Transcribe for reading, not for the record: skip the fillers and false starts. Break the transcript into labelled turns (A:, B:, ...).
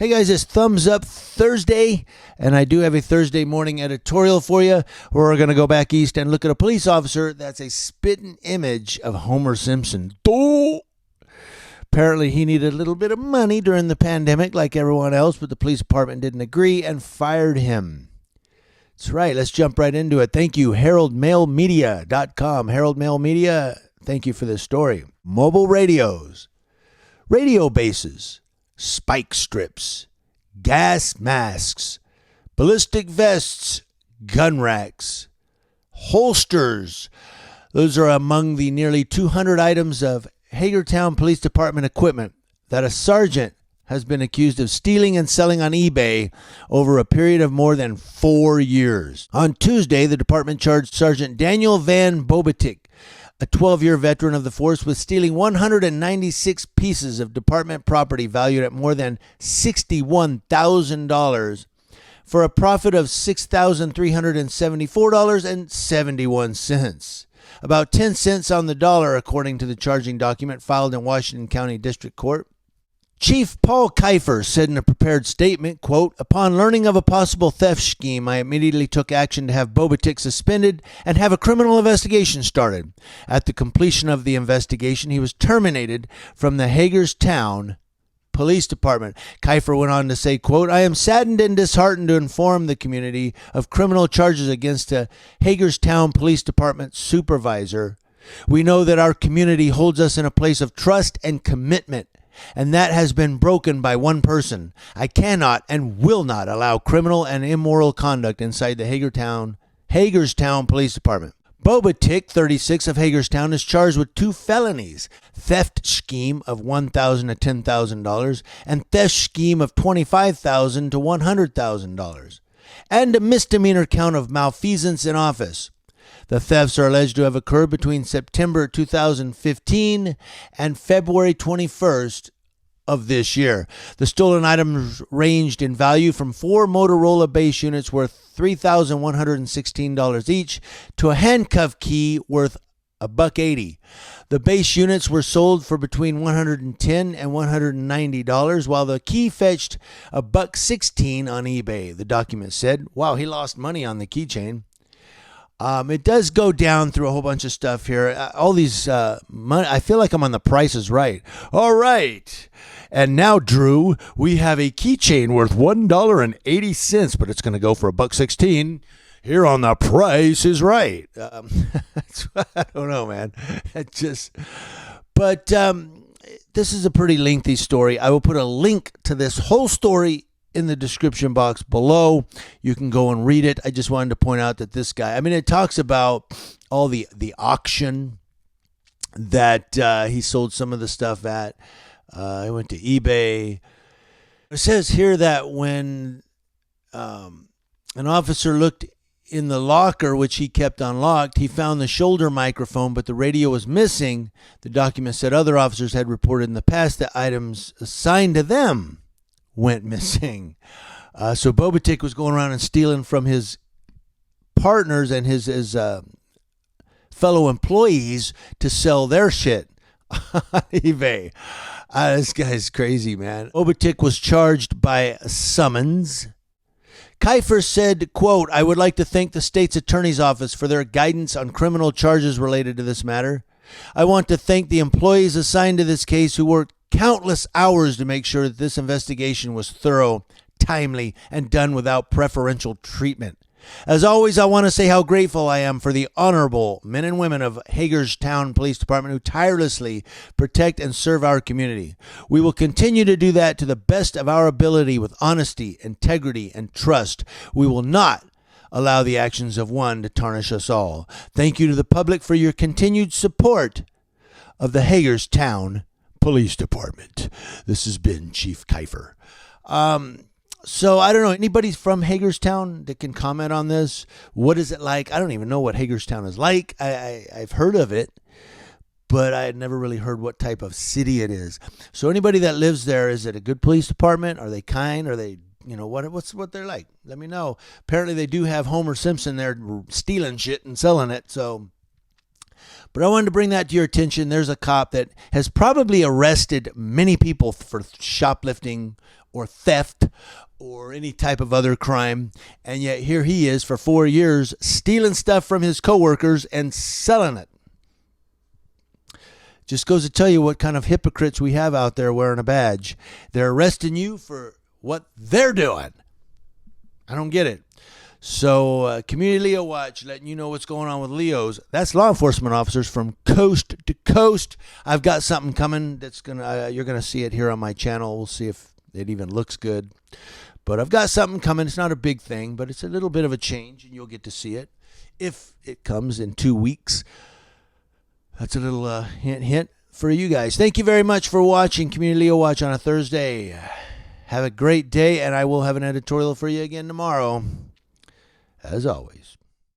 A: Hey guys, it's Thumbs Up Thursday, and I do have a Thursday morning editorial for you where we're going to go back east and look at a police officer that's a spitting image of Homer Simpson. Apparently, he needed a little bit of money during the pandemic like everyone else, but the police department didn't agree and fired him. That's right. Let's jump right into it. Thank you, HeraldMailMedia.com. Herald Mail Media, thank you for this story. Mobile radios, radio bases, spike strips, gas masks, ballistic vests, gun racks, holsters. Those are among the nearly 200 items of Hagerstown Police Department equipment that a sergeant has been accused of stealing and selling on eBay over a period of more than 4 years. On Tuesday, the department charged Sergeant Daniel Van Bobetic, a 12-year veteran of the force, with stealing 196 pieces of department property valued at more than $61,000 for a profit of $6,374.71. About 10 cents on the dollar, according to the charging document filed in Washington County District Court. Chief Paul Kiefer said in a prepared statement, quote, "Upon learning of a possible theft scheme, I immediately took action to have Bobetic suspended and have a criminal investigation started. At the completion of the investigation, he was terminated from the Hagerstown Police Department." Kiefer went on to say, quote, "I am saddened and disheartened to inform the community of criminal charges against a Hagerstown Police Department supervisor. We know that our community holds us in a place of trust and commitment, and that has been broken by one person. I cannot and will not allow criminal and immoral conduct inside the Hagerstown Police Department." Bobetic, 36, of Hagerstown, is charged with 2 felonies: theft scheme of $1,000 to $10,000 and theft scheme of $25,000 to $100,000, and a misdemeanor count of malfeasance in office. The thefts are alleged to have occurred between September 2015 and February 21st of this year. The stolen items ranged in value from 4 Motorola base units worth $3,116 each to a handcuff key worth $180. The base units were sold for between $110 and $190, while the key fetched $116 on eBay, the document said. Wow, he lost money on the keychain. It does go down through a whole bunch of stuff here. All these, I feel like I'm on The Price is Right. All right. And now, Drew, we have a keychain worth $1.80, but it's going to go for $1.16 here on The Price is Right. I don't know, man. This is a pretty lengthy story. I will put a link to this whole story in the description box below. You can go and read it. I just wanted to point out that this guy, it talks about all the auction that he sold some of the stuff at. I went to eBay. It says here that when an officer looked in the locker, which he kept unlocked, he found the shoulder microphone, but the radio was missing. The document said other officers had reported in the past that items assigned to them went missing. So Bobetic was going around and stealing from his partners and his fellow employees to sell their shit on eBay. This guy's crazy, man. Bobetic was charged by a summons. Kiefer said, quote, "I would like to thank the state's attorney's office for their guidance on criminal charges related to this matter. I want to thank the employees assigned to this case who worked countless hours to make sure that this investigation was thorough, timely, and done without preferential treatment. As always, I want to say how grateful I am for the honorable men and women of Hagerstown Police Department who tirelessly protect and serve our community. We will continue to do that to the best of our ability with honesty, integrity, and trust. We will not allow the actions of one to tarnish us all. Thank you to the public for your continued support of the Hagerstown Police Department." This has been Chief Kiefer. So I don't know, anybody from Hagerstown that can comment on this? What is it like? I don't even know what Hagerstown is like. I've heard of it, but I had never really heard what type of city it is. So anybody that lives there, is it a good police department? Are they kind? Are they, what they're like? Let me know. Apparently they do have Homer Simpson there stealing shit and selling it. So But I wanted to bring that to your attention. There's a cop that has probably arrested many people for shoplifting or theft or any type of other crime. And yet here he is for 4 years stealing stuff from his coworkers and selling it. Just goes to tell you what kind of hypocrites we have out there wearing a badge. They're arresting you for what they're doing. I don't get it. So Community Leo Watch, letting you know what's going on with Leos. That's law enforcement officers from coast to coast. I've got something coming that's you're gonna see it here on my channel. We'll see if it even looks good. But I've got something coming. It's not a big thing, but it's a little bit of a change, and you'll get to see it if it comes in 2 weeks. That's a little hint for you guys. Thank you very much for watching Community Leo Watch on a Thursday. Have a great day, and I will have an editorial for you again tomorrow, as always.